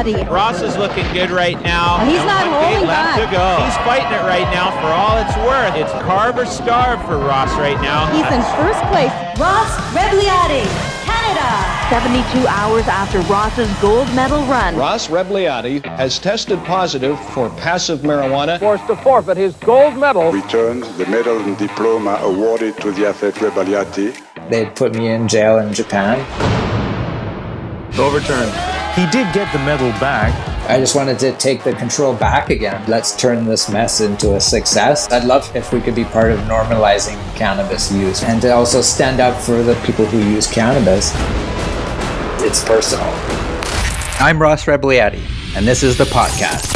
Rebagliati. Ross is looking good right now. He's not holding left back. to go. He's fighting it right now for all it's worth. It's carve or starve for Ross right now. He's in first place. Ross Rebagliati, Canada. 72 hours after Ross's gold medal run. Ross Rebagliati has tested positive for passive marijuana. Forced to forfeit his gold medal. Returned the medal and diploma awarded to the athlete Rebagliati. They'd put me in jail in Japan. Overturned. He did get the medal back. I just wanted to take the control back again. Let's turn this mess into a success. I'd love if we could be part of normalizing cannabis use and to also stand up for the people who use cannabis. It's personal. I'm Ross Rebagliati, and this is the Potcast.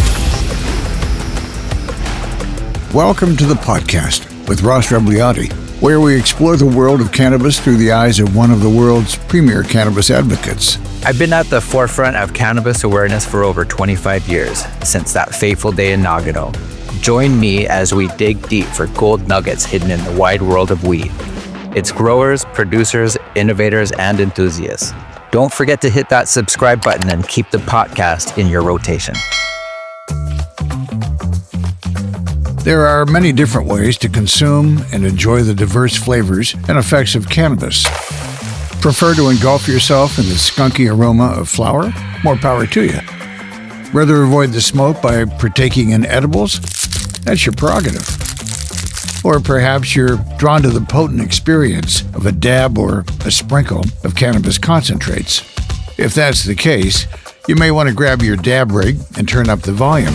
Welcome to the Potcast with Ross Rebagliati, where we explore the world of cannabis through the eyes of one of the world's premier cannabis advocates. I've been at the forefront of cannabis awareness for over 25 years, since that fateful day in Nagano. Join me as we dig deep for gold nuggets hidden in the wide world of weed. It's growers, producers, innovators, and enthusiasts. Don't forget to hit that subscribe button and keep the podcast in your rotation. There are many different ways to consume and enjoy the diverse flavors and effects of cannabis. Prefer to engulf yourself in the skunky aroma of flower? More power to you. Rather avoid the smoke by partaking in edibles? That's your prerogative. Or perhaps you're drawn to the potent experience of a dab or a sprinkle of cannabis concentrates. If that's the case, you may want to grab your dab rig and turn up the volume.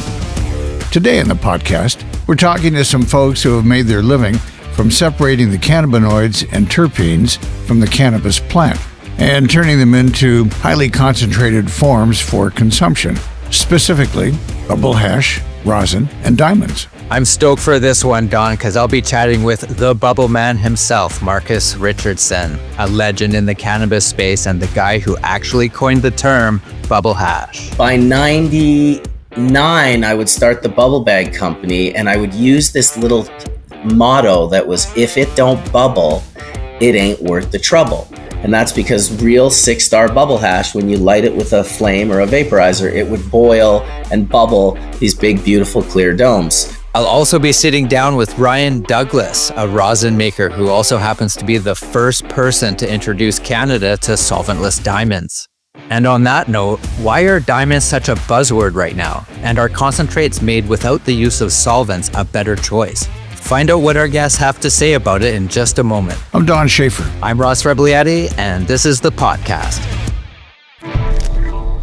Today in the podcast, we're talking to some folks who have made their living from separating the cannabinoids and terpenes from the cannabis plant and turning them into highly concentrated forms for consumption, specifically bubble hash, rosin, and diamonds. I'm stoked for this one, Don, because I'll be chatting with the Bubbleman himself, Marcus Richardson, a legend in the cannabis space and the guy who actually coined the term bubble hash. By 99, I would start the bubble bag company, and I would use this little motto that was, if it don't bubble, it ain't worth the trouble. And that's because real 6-star bubble hash, when you light it with a flame or a vaporizer, it would boil and bubble these big, beautiful, clear domes. I'll also be sitting down with Ryan Douglas, a rosin maker who also happens to be the first person to introduce Canada to solventless diamonds. And on that note, why are diamonds such a buzzword right now? And are concentrates made without the use of solvents a better choice? Find out what our guests have to say about it in just a moment. I'm Don Schaefer. I'm Ross Rebagliati, and this is the Potcast.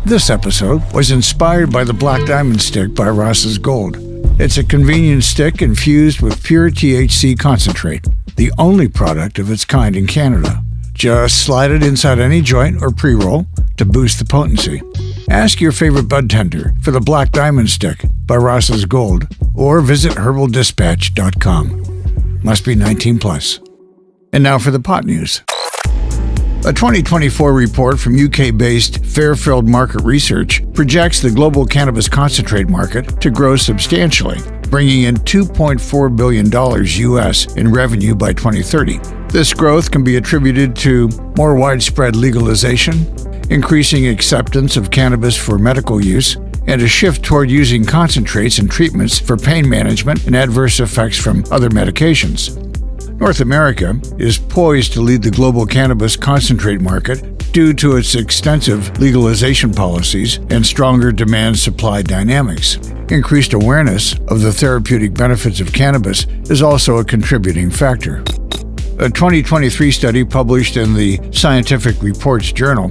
This episode was inspired by the Black Diamond Stick by Ross's Gold. It's a convenient stick infused with pure THC concentrate, the only product of its kind in Canada. Just slide it inside any joint or pre-roll to boost the potency. Ask your favorite bud tender for the Black Diamond Stick by Ross's Gold or visit herbaldispatch.com. Must be 19 plus. And now for the pot news. A 2024 report from UK-based Fairfield Market Research projects the global cannabis concentrate market to grow substantially, bringing in $2.4 billion US in revenue by 2030. This growth can be attributed to more widespread legalization, increasing acceptance of cannabis for medical use, and a shift toward using concentrates and treatments for pain management and adverse effects from other medications. North America is poised to lead the global cannabis concentrate market due to its extensive legalization policies and stronger demand-supply dynamics. Increased awareness of the therapeutic benefits of cannabis is also a contributing factor. A 2023 study published in the Scientific Reports Journal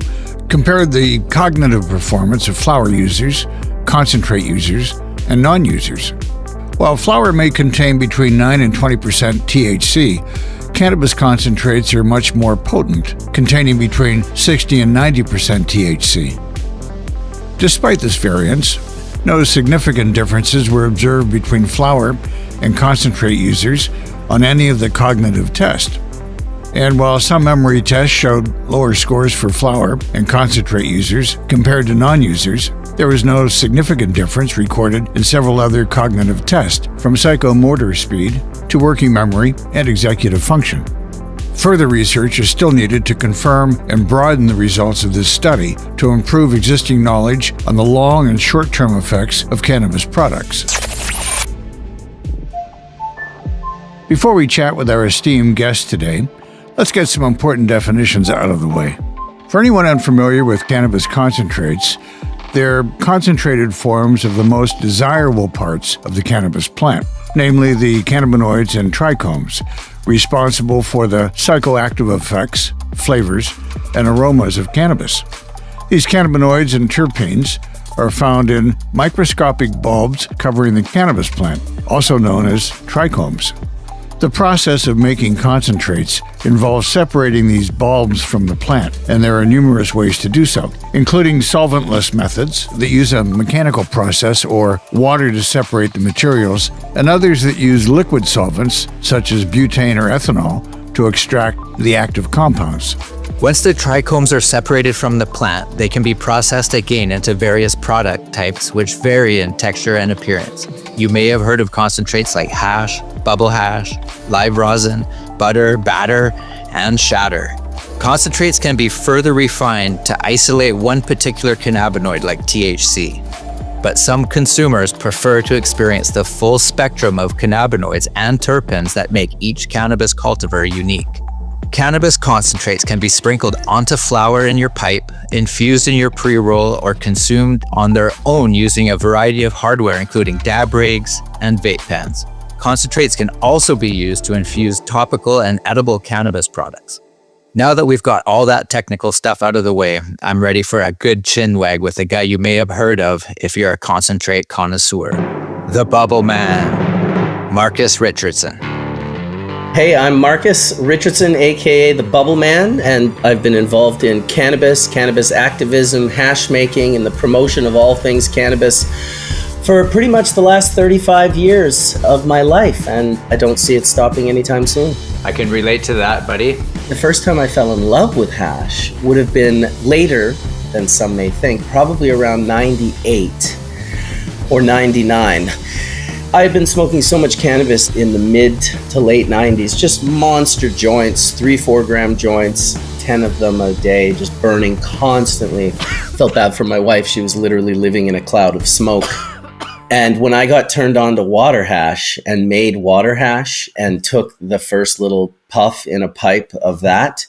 compared the cognitive performance of flower users, concentrate users, and non-users. While flower may contain between 9 and 20% THC, cannabis concentrates are much more potent, containing between 60 and 90% THC. Despite this variance, no significant differences were observed between flower and concentrate users on any of the cognitive tests. And while some memory tests showed lower scores for flower and concentrate users compared to non-users, there was no significant difference recorded in several other cognitive tests, from psychomotor speed to working memory and executive function. Further research is still needed to confirm and broaden the results of this study to improve existing knowledge on the long and short-term effects of cannabis products. Before we chat with our esteemed guest today, let's get some important definitions out of the way. For anyone unfamiliar with cannabis concentrates, they're concentrated forms of the most desirable parts of the cannabis plant, namely the cannabinoids and trichomes, responsible for the psychoactive effects, flavors, and aromas of cannabis. These cannabinoids and terpenes are found in microscopic bulbs covering the cannabis plant, also known as trichomes. The process of making concentrates involves separating these bulbs from the plant, and there are numerous ways to do so, including solventless methods that use a mechanical process or water to separate the materials, and others that use liquid solvents, such as butane or ethanol, to extract the active compounds. Once the trichomes are separated from the plant, they can be processed again into various product types which vary in texture and appearance. You may have heard of concentrates like hash, bubble hash, live rosin, butter, batter, and shatter. Concentrates can be further refined to isolate one particular cannabinoid like THC. But some consumers prefer to experience the full spectrum of cannabinoids and terpenes that make each cannabis cultivar unique. Cannabis concentrates can be sprinkled onto flower in your pipe, infused in your pre-roll, or consumed on their own using a variety of hardware including dab rigs and vape pens. Concentrates can also be used to infuse topical and edible cannabis products. Now that we've got all that technical stuff out of the way, I'm ready for a good chin wag with a guy you may have heard of if you're a concentrate connoisseur. The Bubbleman, Marcus Richardson. Hey, I'm Marcus Richardson, aka the Bubbleman, and I've been involved in cannabis activism, hash making, and the promotion of all things cannabis for pretty much the last 35 years of my life, and I don't see it stopping anytime soon. I can relate to that, buddy. The first time I fell in love with hash would have been later than some may think, probably around 98 or 99. I had been smoking so much cannabis in the mid to late 90s, just monster joints, 3-4 gram joints, 10 of them a day, just burning constantly. Felt bad for my wife. She was literally living in a cloud of smoke. And when I got turned on to water hash and made water hash and took the first little puff in a pipe of that,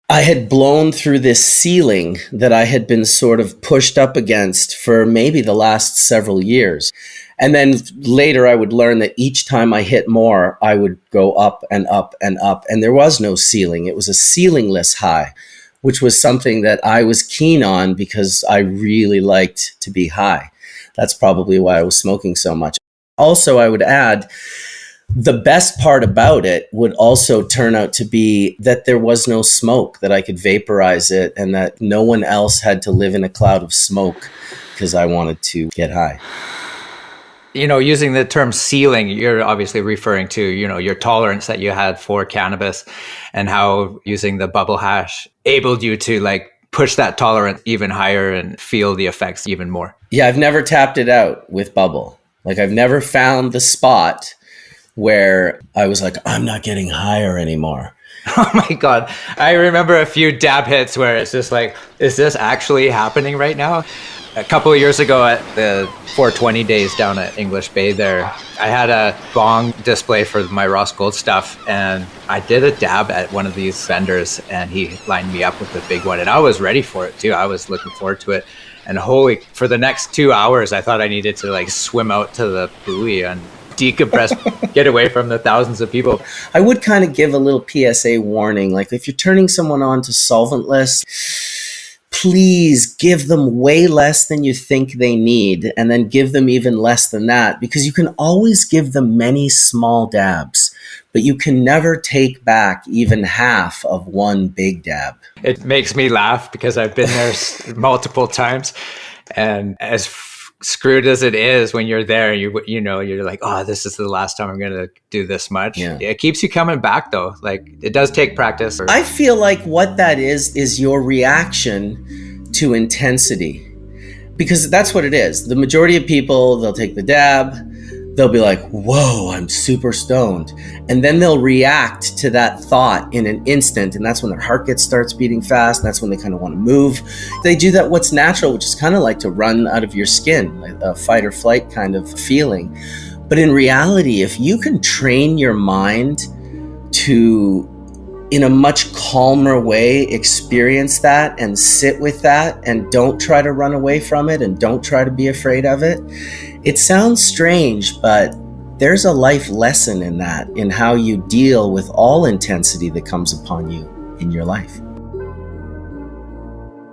I had blown through this ceiling that I had been sort of pushed up against for maybe the last several years. And then later I would learn that each time I hit more, I would go up and up and up. And there was no ceiling. It was a ceilingless high, which was something that I was keen on because I really liked to be high. That's probably why I was smoking so much. Also, I would add, the best part about it would also turn out to be that there was no smoke, that I could vaporize it, and that no one else had to live in a cloud of smoke because I wanted to get high. You know, using the term ceiling, you're obviously referring to, you know, your tolerance that you had for cannabis and how using the bubble hash enabled you to like push that tolerance even higher and feel the effects even more. Yeah, I've never tapped it out with bubble. Like I've never found the spot where I was like, I'm not getting higher anymore. Oh my God. I remember a few dab hits where it's just like, is this actually happening right now? A couple of years ago at the 420 days down at English Bay there, I had a bong display for my Ross Gold stuff, and I did a dab at one of these vendors, and he lined me up with the big one, and I was ready for it too. I was looking forward to it. And for the next 2 hours, I thought I needed to like swim out to the buoy and decompress, get away from the thousands of people. I would kind of give a little PSA warning, like if you're turning someone on to Solventless, please give them way less than you think they need, and then give them even less than that, because you can always give them many small dabs, but you can never take back even half of one big dab. It makes me laugh because I've been there multiple times, and as screwed as it is when you're there, you know, you're like, oh, this is the last time I'm going to do this much. Yeah. It keeps you coming back though. Like it does take practice. I feel like what that is your reaction to intensity, because that's what it is. The majority of people, they'll take the dab, they'll be like, whoa, I'm super stoned. And then they'll react to that thought in an instant. And that's when their heart starts beating fast. And that's when they kind of want to move. They do that what's natural, which is kind of like to run out of your skin, like a fight or flight kind of feeling. But in reality, if you can train your mind to, in a much calmer way, experience that and sit with that and don't try to run away from it and don't try to be afraid of it. It sounds strange, but there's a life lesson in that, in how you deal with all intensity that comes upon you in your life.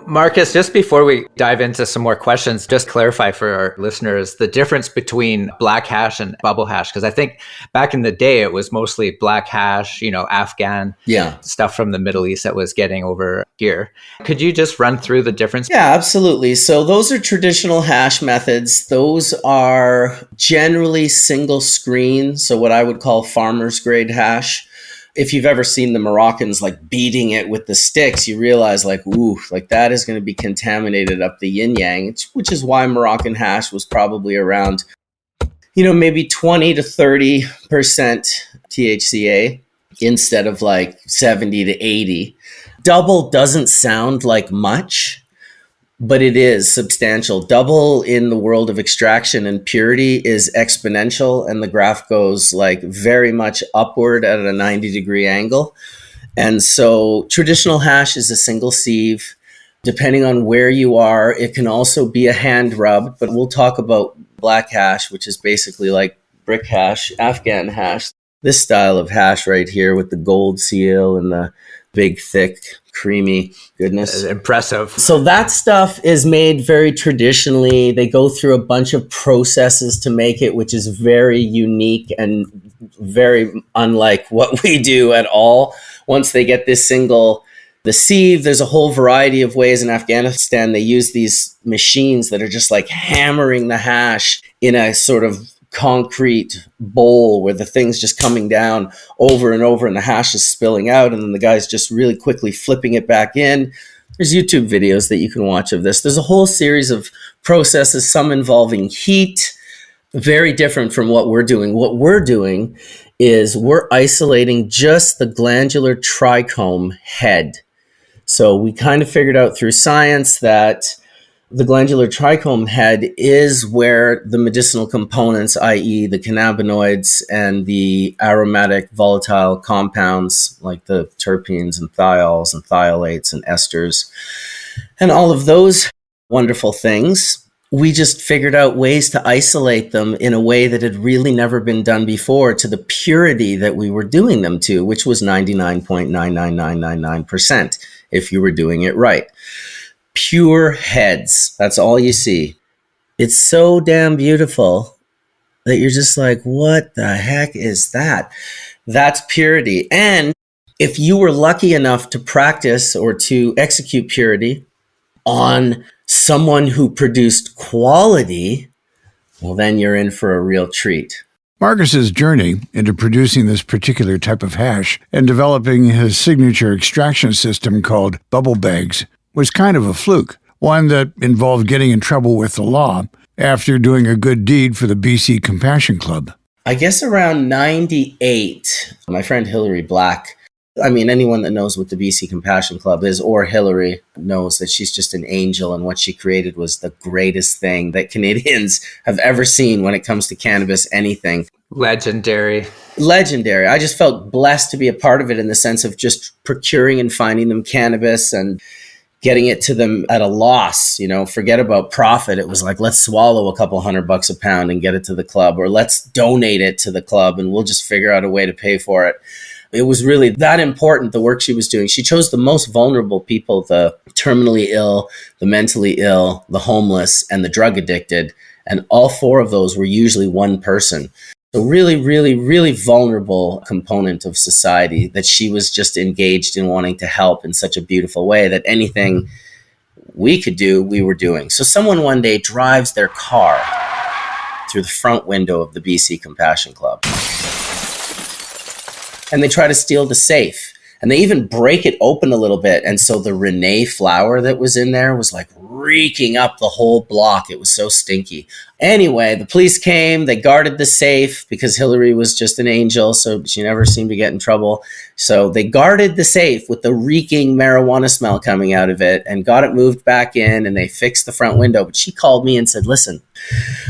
Marcus, just before we dive into some more questions, just clarify for our listeners the difference between black hash and bubble hash. Because I think back in the day, it was mostly black hash, Afghan stuff from the Middle East that was getting over here. Could you just run through the difference? Yeah, absolutely. So those are traditional hash methods. Those are generally single screen. So what I would call farmer's grade hash. If you've ever seen the Moroccans like beating it with the sticks, you realize like that is going to be contaminated up the yin yang, which is why Moroccan hash was probably around, maybe 20 to 30% THCA instead of like 70 to 80. Double doesn't sound like much, but it is substantial. Double in the world of extraction and purity is exponential, and the graph goes like very much upward at a 90-degree angle. And so traditional hash is a single sieve. Depending on where you are, it can also be a hand rub, but we'll talk about black hash, which is basically like brick hash, Afghan hash. This style of hash right here with the gold seal and the big, thick, creamy goodness. Impressive. So that stuff is made very traditionally. They go through a bunch of processes to make it, which is very unique and very unlike what we do at all. Once they get this the sieve, there's a whole variety of ways. In Afghanistan, they use these machines that are just like hammering the hash in a sort of concrete bowl where the thing's just coming down over and over and the hash is spilling out, and then the guy's just really quickly flipping it back in. There's YouTube videos that you can watch of this. There's a whole series of processes, some involving heat, very different from what we're doing. What we're doing is we're isolating just the glandular trichome head. So we kind of figured out through science that the glandular trichome head is where the medicinal components, i.e. the cannabinoids and the aromatic volatile compounds like the terpenes and thiols and thiolates and esters and all of those wonderful things, we just figured out ways to isolate them in a way that had really never been done before to the purity that we were doing them to, which was 99.99999% if you were doing it right. Pure heads. That's all you see. It's so damn beautiful that you're just like, what the heck is that? That's purity. And if you were lucky enough to practice or to execute purity on someone who produced quality, well, then you're in for a real treat. Marcus's journey into producing this particular type of hash and developing his signature extraction system called bubble bags was kind of a fluke, one that involved getting in trouble with the law after doing a good deed for the BC Compassion Club. I guess around 98, my friend Hillary Black, anyone that knows what the BC Compassion Club is, or Hillary, knows that she's just an angel, and what she created was the greatest thing that Canadians have ever seen when it comes to cannabis, anything. Legendary. I just felt blessed to be a part of it in the sense of just procuring and finding them cannabis and getting it to them at a loss. Forget about profit. It was like, let's swallow a couple $100 a pound and get it to the club, or let's donate it to the club and we'll just figure out a way to pay for it. It was really that important, the work she was doing. She chose the most vulnerable people, the terminally ill, the mentally ill, the homeless, and the drug addicted. And all four of those were usually one person. So really, really, really vulnerable component of society that she was just engaged in wanting to help in such a beautiful way that anything we could do, we were doing. So someone one day drives their car through the front window of the BC Compassion Club, and they try to steal the safe. And they even break it open a little bit. And so the Renee flower that was in there was like reeking up the whole block. It was so stinky. Anyway, the police came, they guarded the safe because Hillary was just an angel, so she never seemed to get in trouble. So they guarded the safe with the reeking marijuana smell coming out of it and got it moved back in, and they fixed the front window. But she called me and said, listen,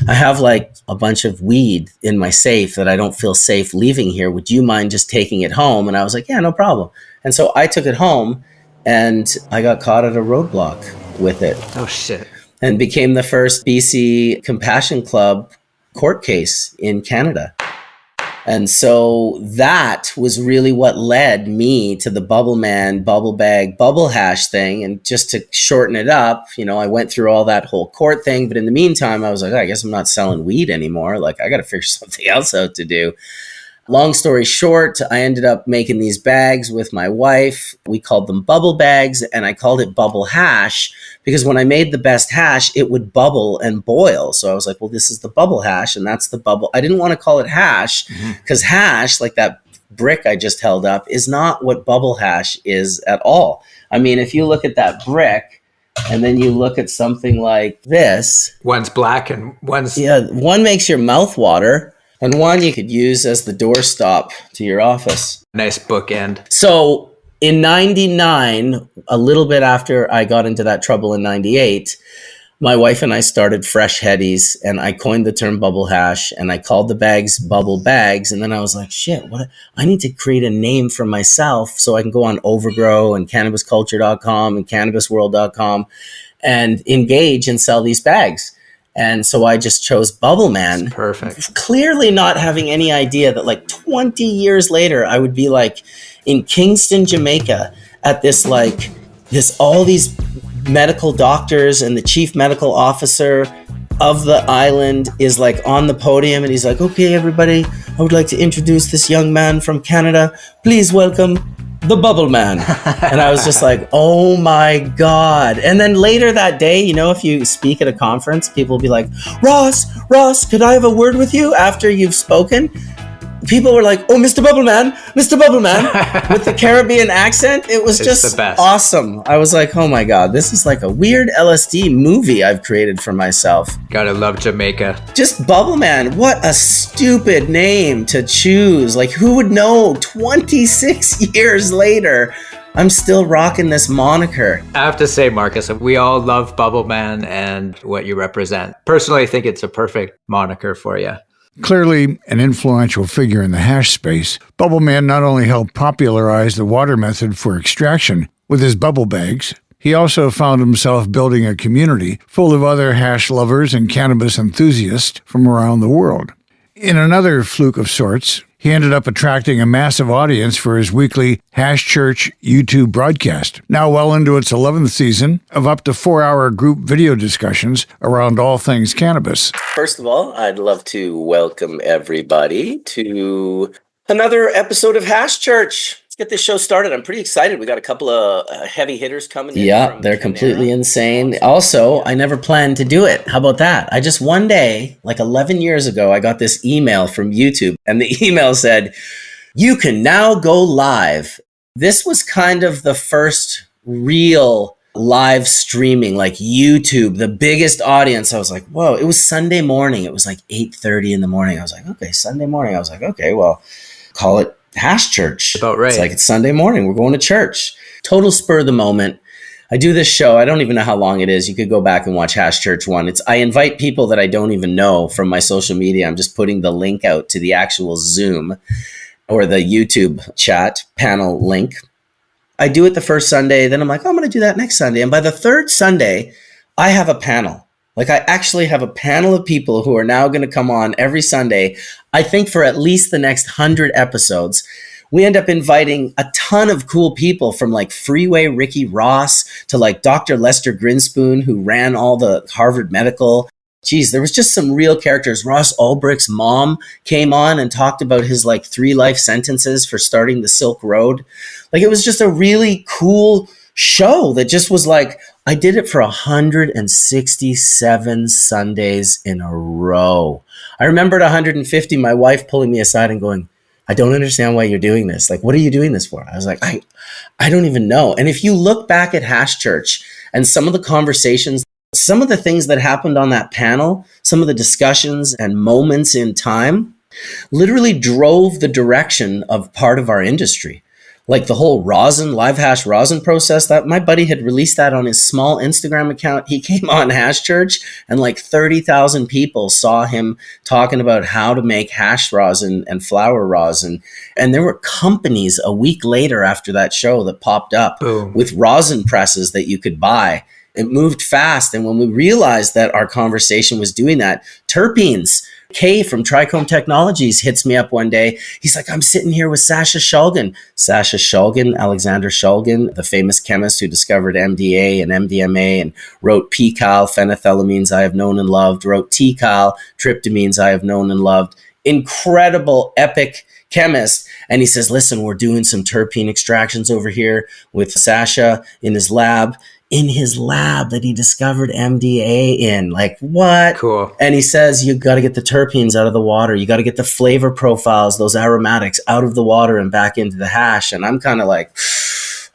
I have like a bunch of weed in my safe that I don't feel safe leaving here. Would you mind just taking it home? And I was like, yeah, no problem. And so I took it home and I got caught at a roadblock with it. Oh, shit. And became the first BC Compassion Club court case in Canada. And so that was really what led me to the Bubbleman, bubble bag, bubble hash thing. And just to shorten it up, you know, I went through all that whole court thing. But in the meantime, I was like, I guess I'm not selling weed anymore. Like, I got to figure something else out to do. Long story short, I ended up making these bags with my wife. We called them bubble bags, and I called it bubble hash because when I made the best hash, it would bubble and boil. So I was like, well, this is the bubble hash, and that's the bubble. I didn't want to call it hash because hash, like that brick I just held up, is not what bubble hash is at all. I mean, if you look at that brick, and then you look at something like this. One's black and one's... Yeah, one makes your mouth water. And one you could use as the doorstop to your office. Nice bookend. So in 99, a little bit after I got into that trouble in 98, my wife and I started Fresh Headies, and I coined the term bubble hash, and I called the bags bubble bags. And then I was like, shit, what? I need to create a name for myself so I can go on Overgrow and cannabisculture.com and cannabisworld.com and engage and sell these bags. And so I just chose Bubbleman. Perfect. Clearly not having any idea that like 20 years later, I would be like in Kingston, Jamaica at this all these medical doctors, and the chief medical officer of the island is like on the podium, and he's like, okay, everybody, I would like to introduce this young man from Canada. Please welcome the Bubbleman. And I was just like, oh my God. And then later that day, you know, if you speak at a conference, people will be like, Ross, could I have a word with you after you've spoken? People were like, oh, Mr. Bubbleman, with the Caribbean accent. It was just awesome. I was like, oh my God, this is like a weird LSD movie I've created for myself. Gotta love Jamaica. Just Bubbleman. What a stupid name to choose. Like, who would know 26 years later, I'm still rocking this moniker. I have to say, Marcus, we all love Bubbleman and what you represent. Personally, I think it's a perfect moniker for you. Clearly an influential figure in the hash space, Bubbleman not only helped popularize the water method for extraction with his bubble bags, he also found himself building a community full of other hash lovers and cannabis enthusiasts from around the world. In another fluke of sorts, he ended up attracting a massive audience for his weekly Hash Church YouTube broadcast, now well into its 11th season of up to 4-hour group video discussions around all things cannabis. First of all, I'd love to welcome everybody to another episode of Hash Church. Let's get this show started. I'm pretty excited. We got a couple of heavy hitters coming in. Yeah, they're completely insane. Also, I never planned to do it. How about that? I just one day, like 11 years ago, I got this email from YouTube, and the email said, you can now go live. This was kind of the first real live streaming, like YouTube, the biggest audience. I was like, whoa, it was Sunday morning. It was like 8:30 in the morning. I was like, okay, Sunday morning. I was like, okay, well, call it Hash Church. About right. It's like, it's Sunday morning. We're going to church. Total spur of the moment. I do this show. I don't even know how long it is. You could go back and watch Hash Church 1. I invite people that I don't even know from my social media. I'm just putting the link out to the actual Zoom or the YouTube chat panel link. I do it the first Sunday. Then I'm like, oh, I'm going to do that next Sunday. And by the third Sunday, I have a panel. Like, I actually have a panel of people who are now going to come on every Sunday, I think for at least the next 100 episodes. We end up inviting a ton of cool people, from like Freeway Ricky Ross to like Dr. Lester Grinspoon, who ran all the Harvard Medical. Geez, there was just some real characters. Ross Ulbricht's mom came on and talked about his like 3 life sentences for starting the Silk Road. Like, it was just a really cool show that just was like, I did it for 167 Sundays in a row. I remember at 150, my wife pulling me aside and going, I don't understand why you're doing this. Like, what are you doing this for? I was like, I don't even know. And if you look back at Hash Church and some of the conversations Some of the things that happened on that panel, some of the discussions and moments in time literally drove the direction of part of our industry. Like the whole rosin, live hash rosin process, that my buddy had released that on his small Instagram account. He came on Hash Church and like 30,000 people saw him talking about how to make hash rosin and flower rosin. And there were companies a week later after that show that popped up with rosin presses that you could buy. It moved fast. And when we realized that our conversation was doing that, terpenes, Kay from Trichome Technologies hits me up one day. He's like, I'm sitting here with Sasha Shulgin. Sasha Shulgin, Alexander Shulgin, the famous chemist who discovered MDA and MDMA and wrote PCAL, phenethylamines I have known and loved, wrote TCAL, tryptamines I have known and loved. Incredible, epic chemist. And he says, listen, we're doing some terpene extractions over here with Sasha in his lab that he discovered MDA in. Like, what? Cool. And he says, you got to get the terpenes out of the water. You got to get the flavor profiles, those aromatics out of the water and back into the hash. And I'm kind of like,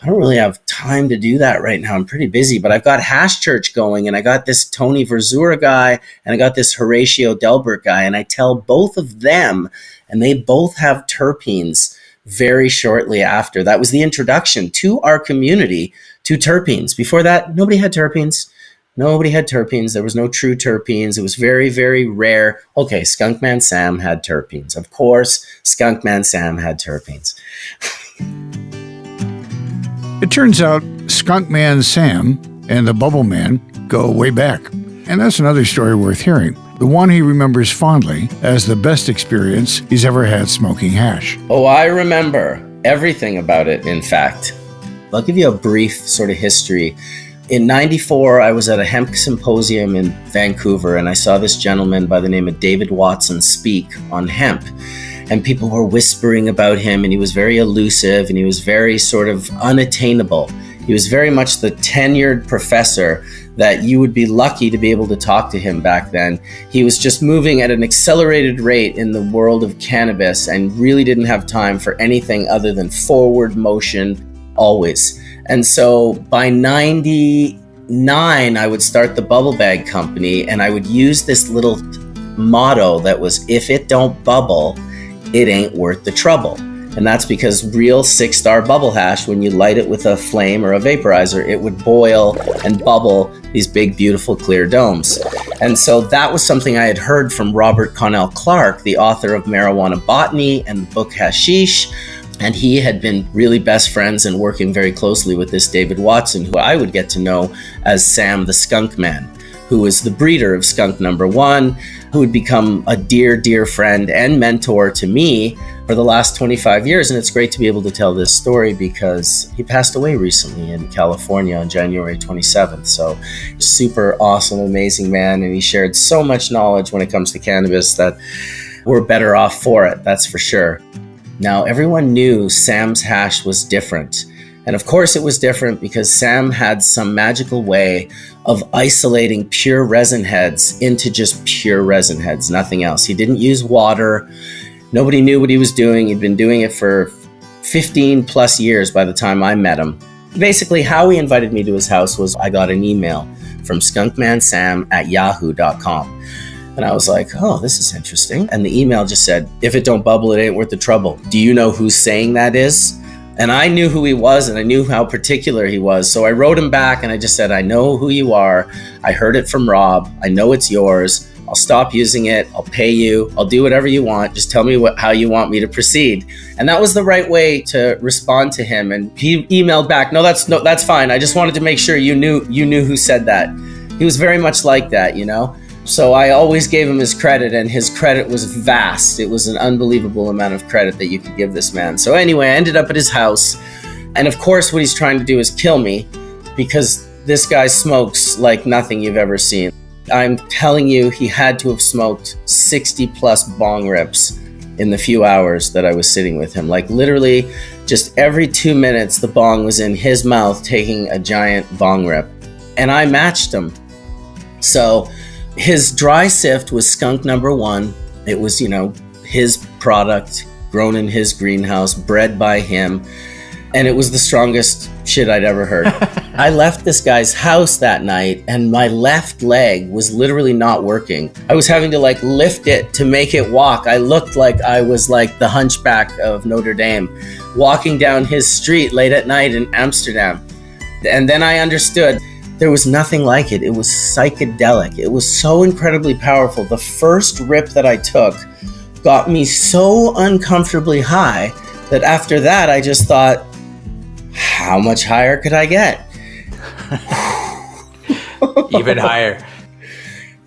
I don't really have time to do that right now. I'm pretty busy, but I've got Hash Church going and I got this Tony Verzura guy and I got this Horatio Delbert guy. And I tell both of them, and they both have terpenes very shortly after. That was the introduction to our community to terpenes. Before that, nobody had terpenes. There was no true terpenes. It was very, very rare. Okay, Skunkman Sam had terpenes. Of course, Skunkman Sam had terpenes. It turns out Skunkman Sam and the Bubbleman go way back. And that's another story worth hearing. The one he remembers fondly as the best experience he's ever had smoking hash. Oh, I remember everything about it, in fact. I'll give you a brief sort of history. In '94, I was at a hemp symposium in Vancouver, and I saw this gentleman by the name of David Watson speak on hemp. And people were whispering about him, and he was very elusive, and he was very sort of unattainable. He was very much the tenured professor that you would be lucky to be able to talk to him back then. He was just moving at an accelerated rate in the world of cannabis and really didn't have time for anything other than forward motion always. And so by 99, I would start the Bubble Bag Company, and I would use this little motto that was, if it don't bubble, it ain't worth the trouble. And that's because real 6-star bubble hash, when you light it with a flame or a vaporizer, it would boil and bubble these big, beautiful, clear domes. And so that was something I had heard from Robert Connell Clark, the author of Marijuana Botany and the book Hashish. And he had been really best friends and working very closely with this David Watson, who I would get to know as Sam the Skunk Man, who was the breeder of skunk number 1, who would become a dear, dear friend and mentor to me for the last 25 years. And it's great to be able to tell this story because he passed away recently in California on January 27th. So super awesome, amazing man. And he shared so much knowledge when it comes to cannabis that we're better off for it, that's for sure. Now, everyone knew Sam's hash was different. And of course it was different because Sam had some magical way of isolating pure resin heads into just pure resin heads, nothing else. He didn't use water. Nobody knew what he was doing. He'd been doing it for 15 plus years by the time I met him. Basically, how he invited me to his house was I got an email from skunkmansam@yahoo.com. And I was like, oh, this is interesting. And the email just said, if it don't bubble, it ain't worth the trouble. Do you know who's saying that is? And I knew who he was and I knew how particular he was. So I wrote him back and I just said, I know who you are. I heard it from Rob. I know it's yours. I'll stop using it. I'll pay you. I'll do whatever you want. Just tell me how you want me to proceed. And that was the right way to respond to him. And he emailed back, no, that's fine. I just wanted to make sure you knew who said that. He was very much like that, you know? So I always gave him his credit, and his credit was vast. It was an unbelievable amount of credit that you could give this man. So anyway, I ended up at his house. And of course, what he's trying to do is kill me because this guy smokes like nothing you've ever seen. I'm telling you, he had to have smoked 60 plus bong rips in the few hours that I was sitting with him. Like literally just every 2 minutes, the bong was in his mouth taking a giant bong rip. And I matched him. So his dry sift was skunk number 1. It was, his product, grown in his greenhouse, bred by him. And it was the strongest shit I'd ever heard. I left this guy's house that night and my left leg was literally not working. I was having to like lift it to make it walk. I looked like I was like the hunchback of Notre Dame walking down his street late at night in Amsterdam. And then I understood there was nothing like it. It was psychedelic. It was so incredibly powerful. The first rip that I took got me so uncomfortably high that after that I just thought, how much higher could I get? Even higher.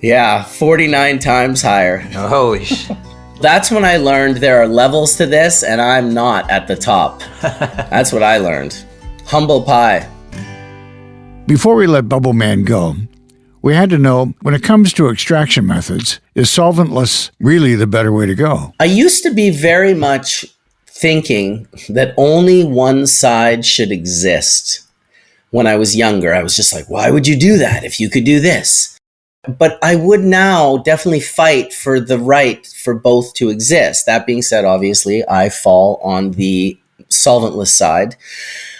Yeah, 49 times higher. Holy shit. That's when I learned there are levels to this and I'm not at the top. That's what I learned. Humble pie. Before we let Bubbleman go, we had to know, when it comes to extraction methods, is solventless really the better way to go? I used to be very much thinking that only one side should exist. When I was younger, I was just like, why would you do that if you could do this? But I would now definitely fight for the right for both to exist. That being said, obviously, I fall on the solventless side.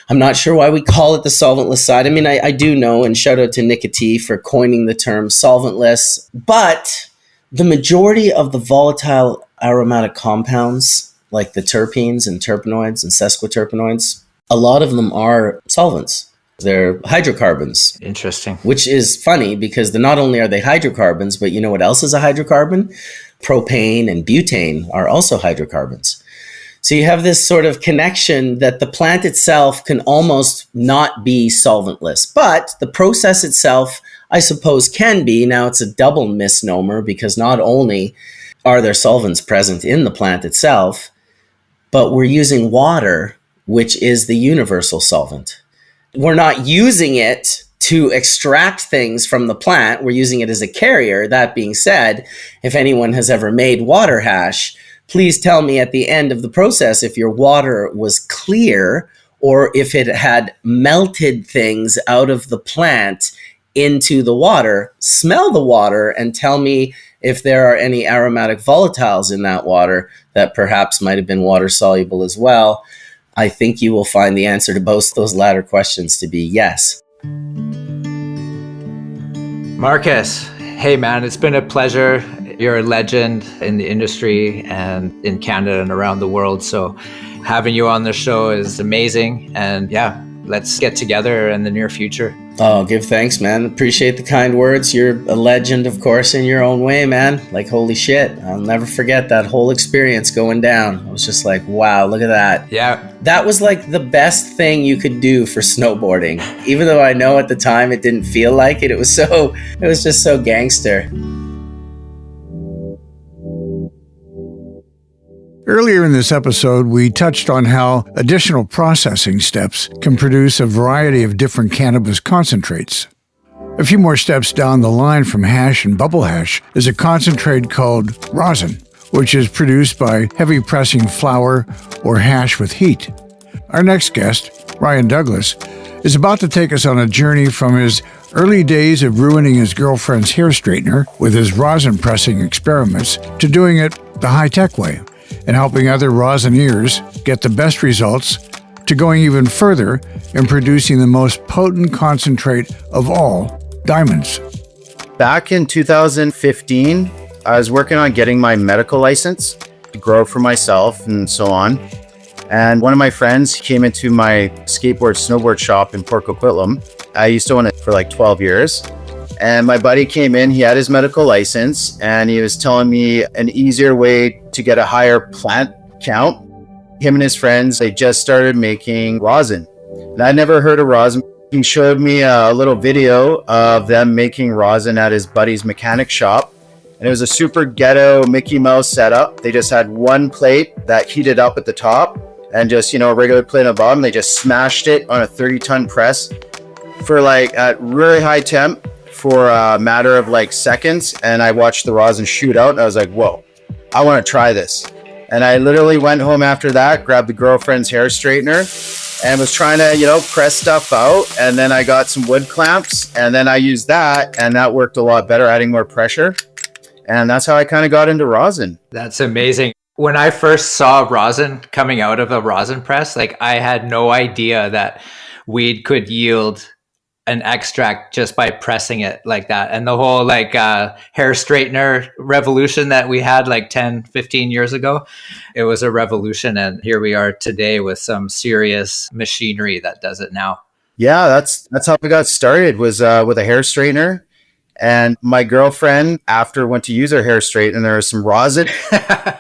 I'm not sure why we call it the solventless side. I mean, I do know, and shout out to Nicotine for coining the term solventless, but the majority of the volatile aromatic compounds, like the terpenes and terpenoids and sesquiterpenoids, a lot of them are solvents. They're hydrocarbons. Interesting. Which is funny because not only are they hydrocarbons, but you know what else is a hydrocarbon? Propane and butane are also hydrocarbons. So you have this sort of connection that the plant itself can almost not be solventless, but the process itself, I suppose, can be. Now it's a double misnomer because not only are there solvents present in the plant itself, but we're using water, which is the universal solvent. We're not using it to extract things from the plant. We're using it as a carrier. That being said, if anyone has ever made water hash, please tell me at the end of the process if your water was clear or if it had melted things out of the plant into the water. Smell the water and tell me if there are any aromatic volatiles in that water that perhaps might have been water soluble as well. I think you will find the answer to both those latter questions to be yes. Marcus, hey man, it's been a pleasure. You're a legend in the industry and in Canada and around the world. So having you on the show is amazing. And yeah, let's get together in the near future. Oh, give thanks, man. Appreciate the kind words. You're a legend, of course, in your own way, man. Like, holy shit. I'll never forget that whole experience going down. I was just like, wow, look at that. Yeah. That was like the best thing you could do for snowboarding. Even though I know at the time it didn't feel like it. It was just so gangster. Earlier in this episode, we touched on how additional processing steps can produce a variety of different cannabis concentrates. A few more steps down the line from hash and bubble hash is a concentrate called rosin, which is produced by heavy pressing flower or hash with heat. Our next guest, Ryan Douglas, is about to take us on a journey from his early days of ruining his girlfriend's hair straightener with his rosin pressing experiments to doing it the high-tech way and helping other rosineers get the best results, to going even further in producing the most potent concentrate of all, diamonds. Back in 2015, I was working on getting my medical license to grow for myself and so on. And one of my friends came into my snowboard shop in Port Coquitlam. I used to own it for like 12 years. And my buddy came in, he had his medical license, and he was telling me an easier way to get a higher plant count. Him and his friends, they just started making rosin. And I'd never heard of rosin. He showed me a little video of them making rosin at his buddy's mechanic shop. And it was a super ghetto Mickey Mouse setup. They just had one plate that heated up at the top and just, a regular plate on the bottom. They just smashed it on a 30-ton press for at really high temp for a matter of seconds. And I watched the rosin shoot out and I was like, whoa, I want to try this. And I literally went home after that, grabbed the girlfriend's hair straightener and was trying to, press stuff out. And then I got some wood clamps and then I used that and that worked a lot better, adding more pressure. And that's how I kind of got into rosin. That's amazing. When I first saw rosin coming out of a rosin press, I had no idea that weed could yield an extract just by pressing it like that. And the whole like hair straightener revolution that we had like 10, 15 years ago, it was a revolution. And here we are today with some serious machinery that does it now. Yeah, that's how I got started, was with a hair straightener. And my girlfriend, after went to use her hair straightener, there was some rosin.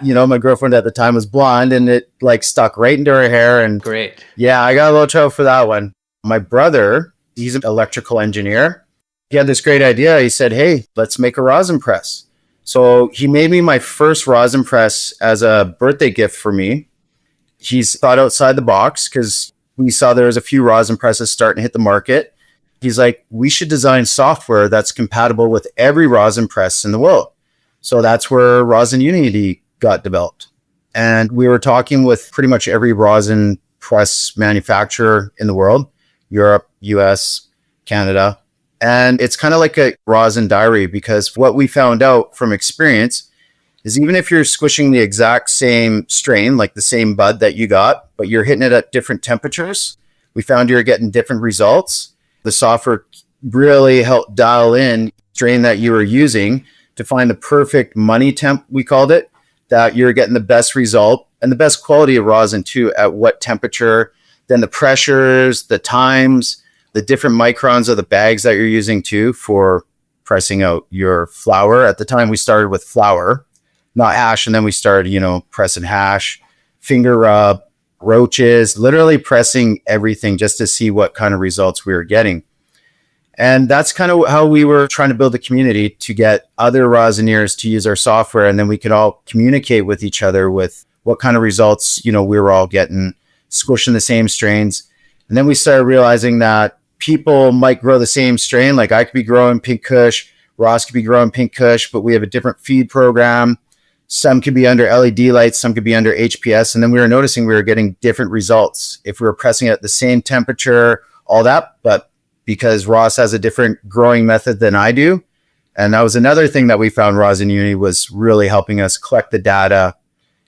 My girlfriend at the time was blonde, and it like stuck right into her hair. And great. Yeah, I got a little trouble for that one. My brother, he's an electrical engineer. He had this great idea. He said, hey, let's make a rosin press. So he made me my first rosin press as a birthday gift for me. He's thought outside the box because we saw there was a few rosin presses starting to hit the market. He's like, we should design software that's compatible with every rosin press in the world. So that's where Rosin Unity got developed. And we were talking with pretty much every rosin press manufacturer in the world, Europe, US, Canada. And it's kind of like a rosin diary, because what we found out from experience is even if you're squishing the exact same strain, like the same bud that you got, but you're hitting it at different temperatures, we found you're getting different results. The software really helped dial in the strain that you were using to find the perfect money temp, we called it, that you're getting the best result and the best quality of rosin too, at what temperature, then the pressures, the times, the different microns of the bags that you're using too for pressing out your flower. At the time we started with flower, not hash. And then we started, pressing hash, finger rub, roaches, literally pressing everything just to see what kind of results we were getting. And that's kind of how we were trying to build a community to get other rosiniers to use our software. And then we could all communicate with each other with what kind of results, we were all getting, squishing the same strains. And then we started realizing that people might grow the same strain. Like I could be growing Pink Kush, Ross could be growing Pink Kush, but we have a different feed program. Some could be under LED lights, some could be under HPS. And then we were noticing we were getting different results if we were pressing it at the same temperature, all that. But because Ross has a different growing method than I do. And that was another thing that we found Rosin Unity was really helping us collect the data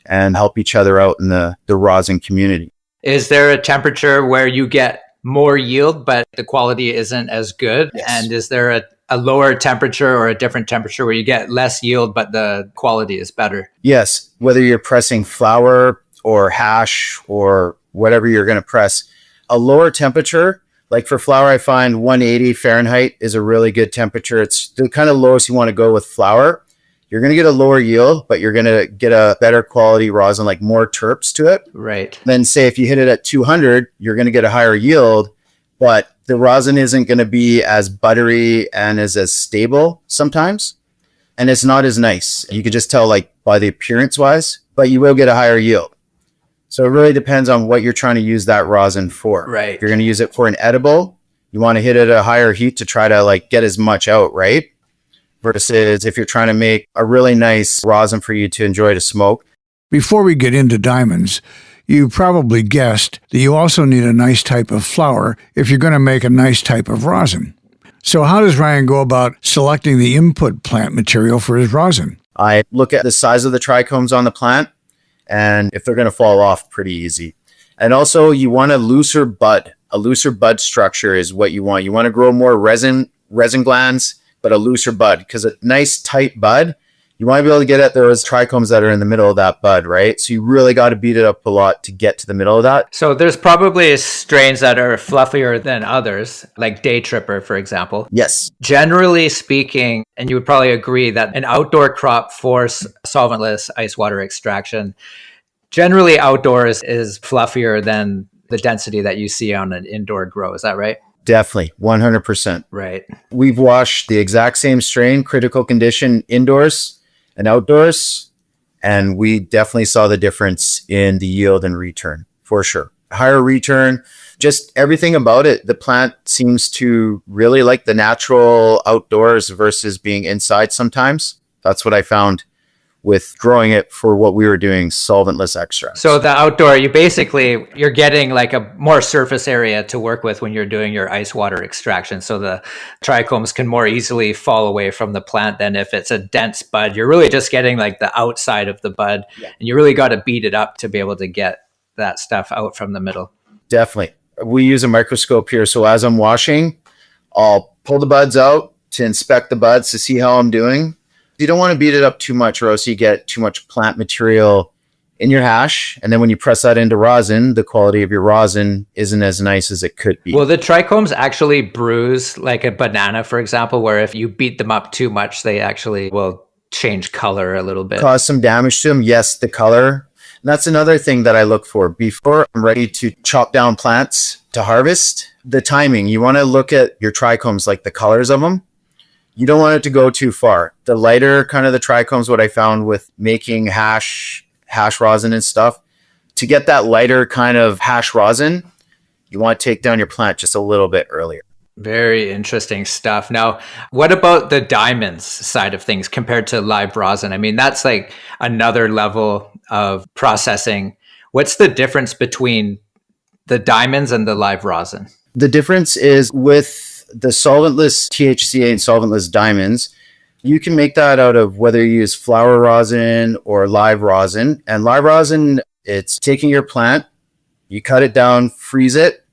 and help each other out in the rosin community. Is there a temperature where you get more yield, but the quality isn't as good? Yes. And is there a lower temperature or a different temperature where you get less yield, but the quality is better? Yes. Whether you're pressing flour or hash or whatever you're going to press, a lower temperature, like for flour, I find 180 Fahrenheit is a really good temperature. It's the kind of lowest you want to go with flour. You're going to get a lower yield, but you're going to get a better quality rosin, like more terps to it. Right. Then say if you hit it at 200, you're going to get a higher yield, but the rosin isn't going to be as buttery and as stable sometimes. And it's not as nice. You could just tell like by the appearance wise, but you will get a higher yield. So it really depends on what you're trying to use that rosin for. Right. If you're going to use it for an edible, you want to hit it at a higher heat to try to like get as much out, right? Versus if you're trying to make a really nice rosin for you to enjoy to smoke. Before we get into diamonds, you probably guessed that you also need a nice type of flower if you're going to make a nice type of rosin. So how does Ryan go about selecting the input plant material for his rosin? I look at the size of the trichomes on the plant and if they're going to fall off, pretty easy. And also you want a looser bud. A looser bud structure is what you want. You want to grow more resin glands, but a looser bud, because a nice tight bud, you want to be able to get at those trichomes that are in the middle of that bud, right? So you really got to beat it up a lot to get to the middle of that. So there's probably strains that are fluffier than others, like Day Tripper, for example. Yes. Generally speaking, and you would probably agree that an outdoor crop for solventless ice water extraction, generally outdoors is fluffier than the density that you see on an indoor grow. Is that right? Definitely, 100%. Right. We've washed the exact same strain, critical condition, indoors and outdoors, and we definitely saw the difference in the yield and return, for sure. Higher return, just everything about it. The plant seems to really like the natural outdoors versus being inside sometimes. That's what I found with growing it for what we were doing, solventless extracts. So the outdoor, you're getting like a more surface area to work with when you're doing your ice water extraction. So the trichomes can more easily fall away from the plant than if it's a dense bud. You're really just getting like the outside of the bud, and you really got to beat it up to be able to get that stuff out from the middle. Definitely. We use a microscope here. So as I'm washing, I'll pull the buds out to inspect the buds to see how I'm doing. You don't want to beat it up too much or else you get too much plant material in your hash. And then when you press that into rosin, the quality of your rosin isn't as nice as it could be. Well, the trichomes actually bruise like a banana, for example, where if you beat them up too much, they actually will change color a little bit. Cause some damage to them. Yes, the color. And that's another thing that I look for before I'm ready to chop down plants to harvest. The timing. You want to look at your trichomes, like the colors of them. You don't want it to go too far. The lighter kind of the trichomes, what I found with making hash rosin and stuff, to get that lighter kind of hash rosin, you want to take down your plant just a little bit earlier. Very interesting stuff. Now, what about the diamonds side of things compared to live rosin? I mean, that's like another level of processing. What's the difference between the diamonds and the live rosin? The difference is with the solventless THCA and solventless diamonds, you can make that out of whether you use flower rosin or live rosin. And live rosin, it's taking your plant, you cut it down, freeze it,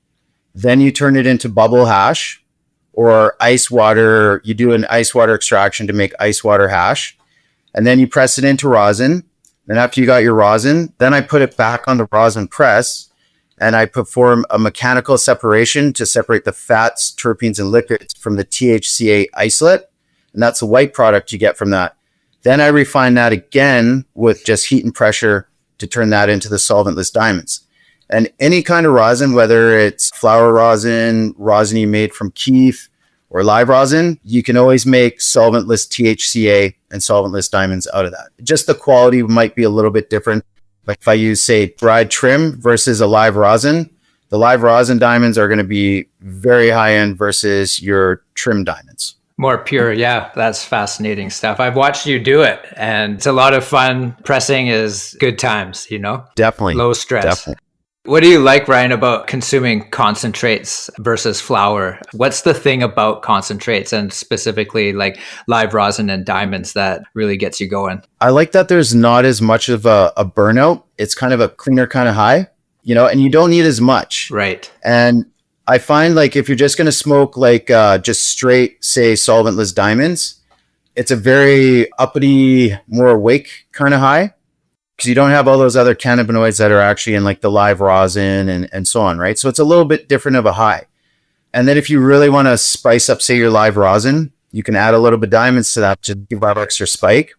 then you turn it into bubble hash or ice water. You do an ice water extraction to make ice water hash. And then you press it into rosin. Then after you got your rosin, then I put it back on the rosin press and I perform a mechanical separation to separate the fats, terpenes, and liquids from the THCA isolate. And that's the white product you get from that. Then I refine that again with just heat and pressure to turn that into the solventless diamonds. And any kind of rosin, whether it's flower rosin, rosin you made from keef, or live rosin, you can always make solventless THCA and solventless diamonds out of that. Just the quality might be a little bit different. Like if I use, say, dried trim versus a live rosin, the live rosin diamonds are going to be very high end versus your trim diamonds. More pure. Yeah, that's fascinating stuff. I've watched you do it and it's a lot of fun. Pressing is good times, you know? Definitely. Low stress. Definitely. What do you like, Ryan, about consuming concentrates versus flower? What's the thing about concentrates and specifically like live rosin and diamonds that really gets you going? I like that there's not as much of a burnout. It's kind of a cleaner kind of high, you know, and you don't need as much. Right. And I find like if you're just going to smoke like just straight, say, solventless diamonds, it's a very uppity, more awake kind of high. Because you don't have all those other cannabinoids that are actually in like the live rosin and so on, right? So it's a little bit different of a high. And then if you really want to spice up, say, your live rosin, you can add a little bit of diamonds to that to give that extra spike.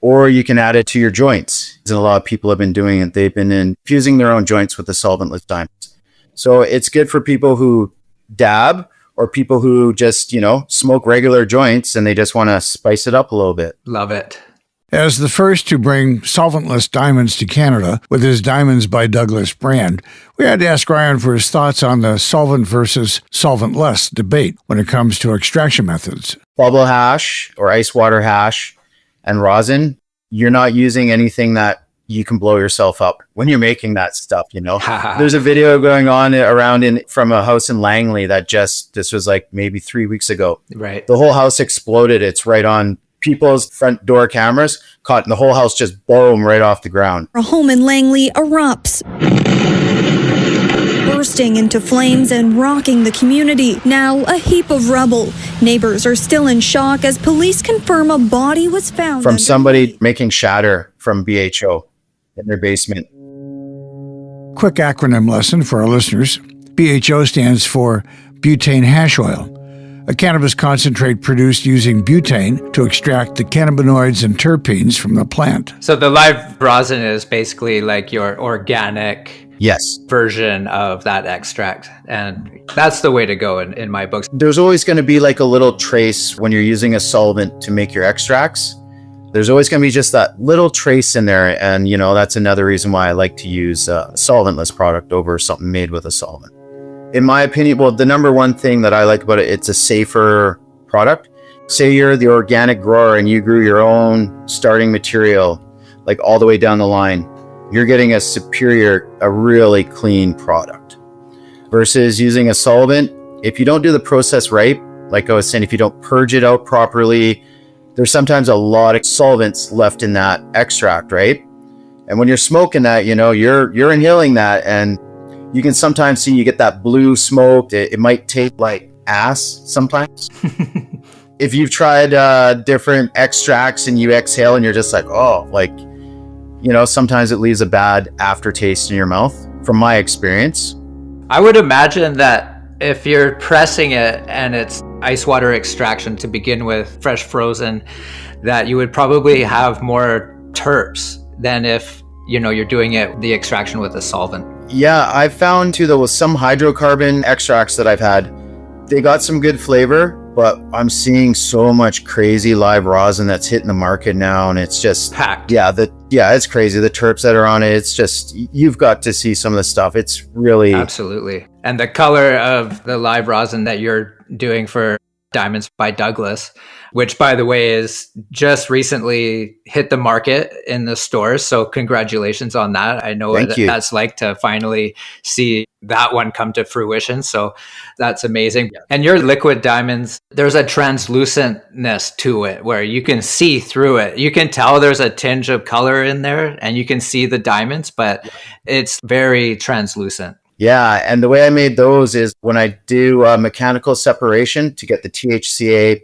Or you can add it to your joints. And a lot of people have been doing it. They've been infusing their own joints with the solventless diamonds. So it's good for people who dab or people who just, you know, smoke regular joints and they just want to spice it up a little bit. Love it. As the first to bring solventless diamonds to Canada with his Diamonds by Douglas brand, we had to ask Ryan for his thoughts on the solvent versus solventless debate when it comes to extraction methods. Bubble hash or ice water hash and rosin, you're not using anything that you can blow yourself up when you're making that stuff, you know. There's a video going on around from a house in Langley that this was like maybe 3 weeks ago. Right. The whole house exploded. It's right on people's front door cameras, caught in the whole house just boom right off the ground. A home in Langley erupts, bursting into flames and rocking the community. Now a heap of rubble. Neighbors are still in shock as police confirm a body was found from somebody making shatter from BHO in their basement. Quick acronym lesson for our listeners. BHO stands for butane hash oil, a cannabis concentrate produced using butane to extract the cannabinoids and terpenes from the plant. So the live rosin is basically like your organic version of that extract. And that's the way to go in my books. There's always going to be like a little trace when you're using a solvent to make your extracts. There's always going to be just that little trace in there. And, you know, that's another reason why I like to use a solventless product over something made with a solvent. In my opinion, well, the number one thing that I like about it, it's a safer product. Say you're the organic grower and you grew your own starting material, like all the way down the line. You're getting a really clean product. Versus using a solvent, if you don't do the process right, like I was saying, if you don't purge it out properly, there's sometimes a lot of solvents left in that extract, right? And when you're smoking that, you know, you're inhaling that and you can sometimes see you get that blue smoke. It might taste like ass sometimes. If you've tried different extracts and you exhale and you're just like, oh, like, you know, sometimes it leaves a bad aftertaste in your mouth, from my experience. I would imagine that if you're pressing it and it's ice water extraction to begin with, fresh frozen, that you would probably have more terps than if, you know, you're doing it, the extraction with a solvent. Yeah, I've found too, though, with some hydrocarbon extracts that I've had, they got some good flavor, but I'm seeing so much crazy live rosin that's hitting the market now, and it's just packed. Yeah, it's crazy. The terps that are on it, it's just, you've got to see some of the stuff. It's really... Absolutely. And the color of the live rosin that you're doing for Diamonds by Douglas, which, by the way, is just recently hit the market in the stores. So congratulations on that. I know what that's like to finally see that one come to fruition. So that's amazing. Yeah. And your liquid diamonds, there's a translucentness to it where you can see through it. You can tell there's a tinge of color in there and you can see the diamonds, but it's very translucent. Yeah, and the way I made those is when I do mechanical separation to get the THCA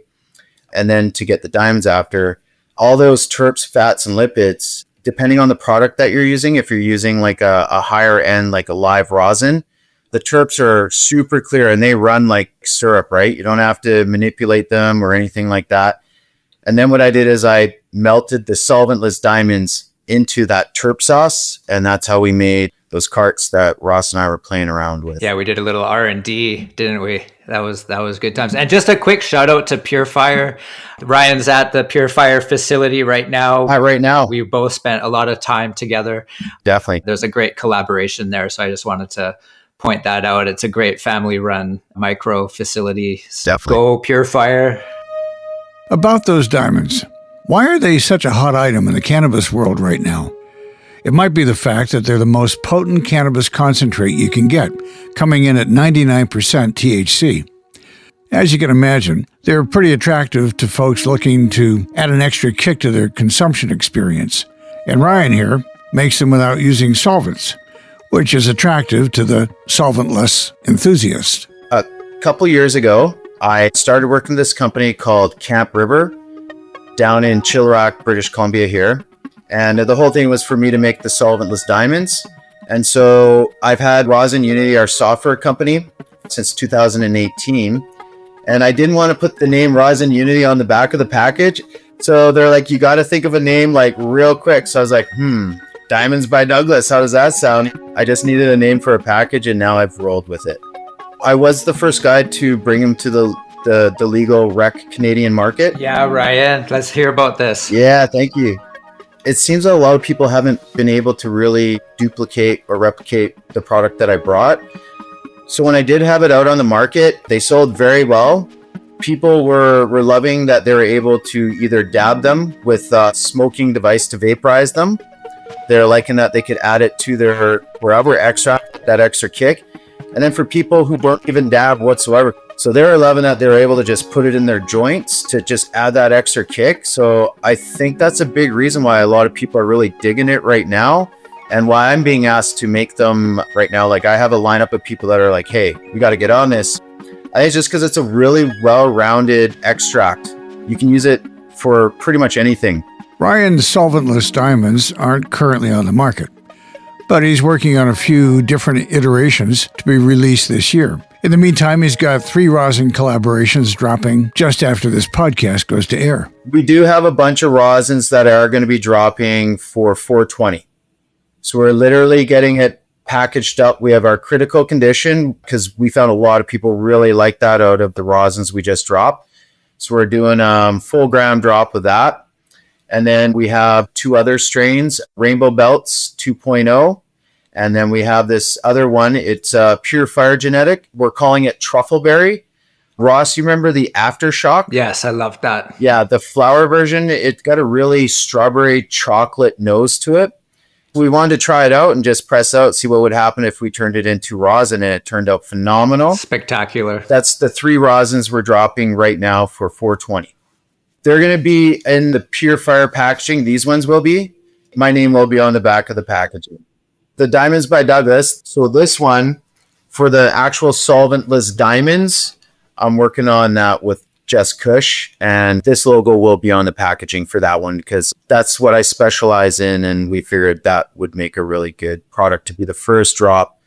and then to get the diamonds after, all those terps, fats, and lipids, depending on the product that you're using, if you're using like a higher end, like a live rosin, the terps are super clear and they run like syrup, right? You don't have to manipulate them or anything like that. And then what I did is I melted the solventless diamonds into that terp sauce, and that's how we made those carts that Ross and I were playing around with. Yeah, we did a little R&D, didn't we? That was good times. And just a quick shout out to Pure Fire. Ryan's at the Pure Fire facility right now. Hi, right now. We both spent a lot of time together. Definitely. There's a great collaboration there. So I just wanted to point that out. It's a great family-run micro facility. Definitely. Go Pure Fire. About those diamonds, why are they such a hot item in the cannabis world right now? It might be the fact that they're the most potent cannabis concentrate you can get, coming in at 99% THC. As you can imagine, they're pretty attractive to folks looking to add an extra kick to their consumption experience. And Ryan here makes them without using solvents, which is attractive to the solventless enthusiast. A couple years ago, I started working with this company called Camp River down in Chilliwack, British Columbia here. And the whole thing was for me to make the solventless diamonds. And so I've had Rosin Unity, our software company, since 2018. And I didn't want to put the name Rosin Unity on the back of the package. So they're like, you got to think of a name like real quick. So I was like, Diamonds by Douglas. How does that sound? I just needed a name for a package, and now I've rolled with it. I was the first guy to bring him to the legal rec Canadian market. Yeah, Ryan, let's hear about this. Yeah, thank you. It seems that a lot of people haven't been able to really duplicate or replicate the product that I brought. So when I did have it out on the market, they sold very well. People were loving that they were able to either dab them with a smoking device to vaporize them. They're liking that they could add it to their wherever extract, that extra kick. And then for people who weren't even dab whatsoever, so they were loving that they were able to just put it in their joints to just add that extra kick. So I think that's a big reason why a lot of people are really digging it right now, and why I'm being asked to make them right now. Like, I have a lineup of people that are like, hey, we got to get on this. I think it's just because it's a really well-rounded extract. You can use it for pretty much anything. Ryan's solventless diamonds aren't currently on the market, but he's working on a few different iterations to be released this year. In the meantime, he's got 3 rosin collaborations dropping just after this podcast goes to air. We do have a bunch of rosins that are going to be dropping for 420. So we're literally getting it packaged up. We have our critical condition because we found a lot of people really like that out of the rosins we just dropped. So we're doing a full gram drop with that. And then we have 2 other strains, Rainbow Belts 2.0. And then we have this other one. It's Pure Fire genetic. We're calling it Truffleberry. Ross, you remember the Aftershock? Yes, I love that. Yeah, the flower version, it's got a really strawberry chocolate nose to it. We wanted to try it out and just press out, see what would happen if we turned it into rosin, and it turned out phenomenal. Spectacular. That's the 3 rosins we're dropping right now for 420. They're going to be in the Pure Fire packaging. These ones will be. My name will be on the back of the packaging. The Diamonds by Douglas. So this one, for the actual solventless diamonds, I'm working on that with Jess Cush, and this logo will be on the packaging for that one because that's what I specialize in, and we figured that would make a really good product to be the first drop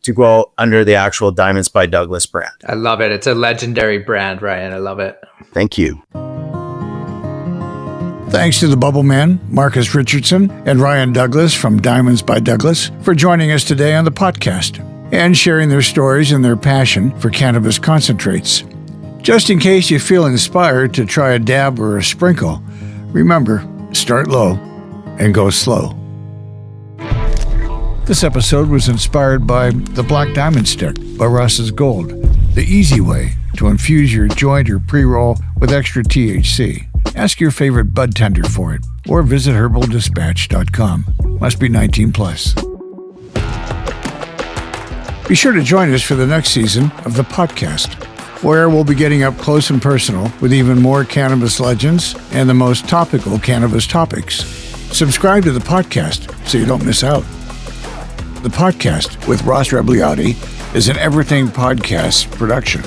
to go under the actual Diamonds by Douglas brand. I love it. It's a legendary brand, Ryan. I love it. Thank you. Thanks to the Bubbleman, Marcus Richardson, and Ryan Douglas from Diamonds by Douglas for joining us today on the podcast and sharing their stories and their passion for cannabis concentrates. Just in case you feel inspired to try a dab or a sprinkle, remember, start low and go slow. This episode was inspired by the Black Diamond Stick by Ross's Gold, the easy way to infuse your joint or pre-roll with extra THC. Ask your favorite bud tender for it or visit herbaldispatch.com. Must be 19 plus. Be sure to join us for the next season of the Potcast, where we'll be getting up close and personal with even more cannabis legends and the most topical cannabis topics. Subscribe to the podcast so you don't miss out. The Potcast with Ross Rebagliati is an Everything Podcast production.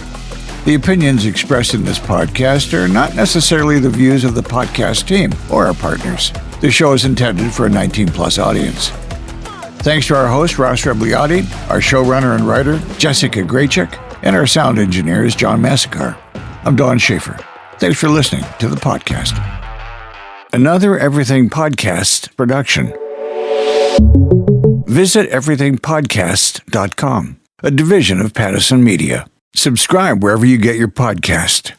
The opinions expressed in this podcast are not necessarily the views of the podcast team or our partners. The show is intended for a 19-plus audience. Thanks to our host, Ross Rebagliati, our showrunner and writer, Jessica Graychick, and our sound engineer is John Massacre. I'm Don Schaefer. Thanks for listening to the podcast. Another Everything Podcast production. Visit everythingpodcast.com, a division of Pattison Media. Subscribe wherever you get your podcast.